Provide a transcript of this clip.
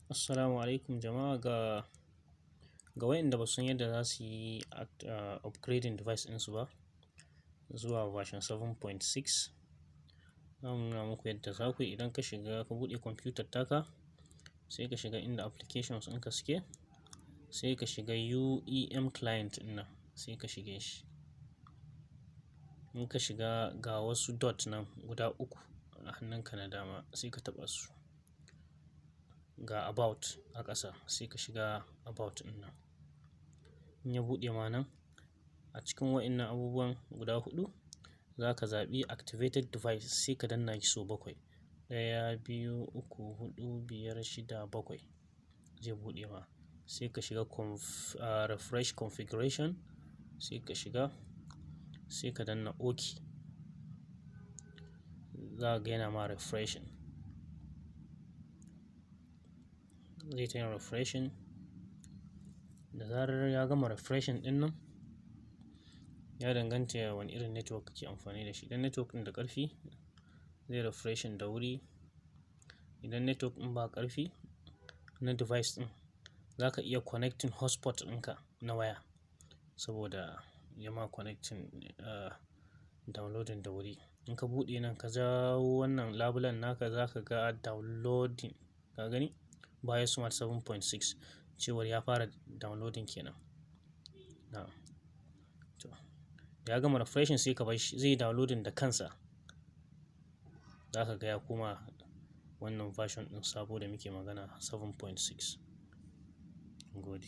Assalamu alaikum jama'a ga wayanda ba su san yadda za su yi upgrading device ɗinsu ba zuwa version 7.6. Zan nuna muku yadda za ku yi. Idan ka shiga ka buɗe kwamfutar taka, sai ka shiga inda applications ɗinka suke, sai ka shiga UEM client ɗin nan, sai ka shige shi. In ka shiga ga wasu dot nan guda uku a hannunka na dama, sai ka taɓa su. Ga about a ƙasa, sai ka shiga about ɗin nan. In ya buɗe ma nan, a cikin wa'innan abubuwan guda huɗu, za ka zaɓi activated device, sai ka danna shi sau 7. 1, 2, 3, 4, 5, 6, 7. Zai buɗe ma. Sai ka shiga refresh configuration, sai ka shiga, sai ka danna OK. Za ka yana ma refreshing. Zai ta yin refreshing. Da zarar ya gama refreshing ɗin nan, ya danganta wani irin network kake amfani da shi. Idan network ɗin da ƙarfi, zai refreshing da wuri. Idan network ɗin ba ƙarfi na device ɗin, za ka iya connecting hotspot ɗinka na waya saboda ya ma connecting downloading da wuri. In ka buɗe nan ka jawo wannan labulen naka, za ka ga downloading. Ka gani? YAHUAZA 7.6 cewar ya fara downloading kenan. To, da ya gama refreshing sai ka bar shi, zai yi downloading da kansa. Za ka ga ya koma wannan version ɗin sabo da muke magana 7.6. Gode.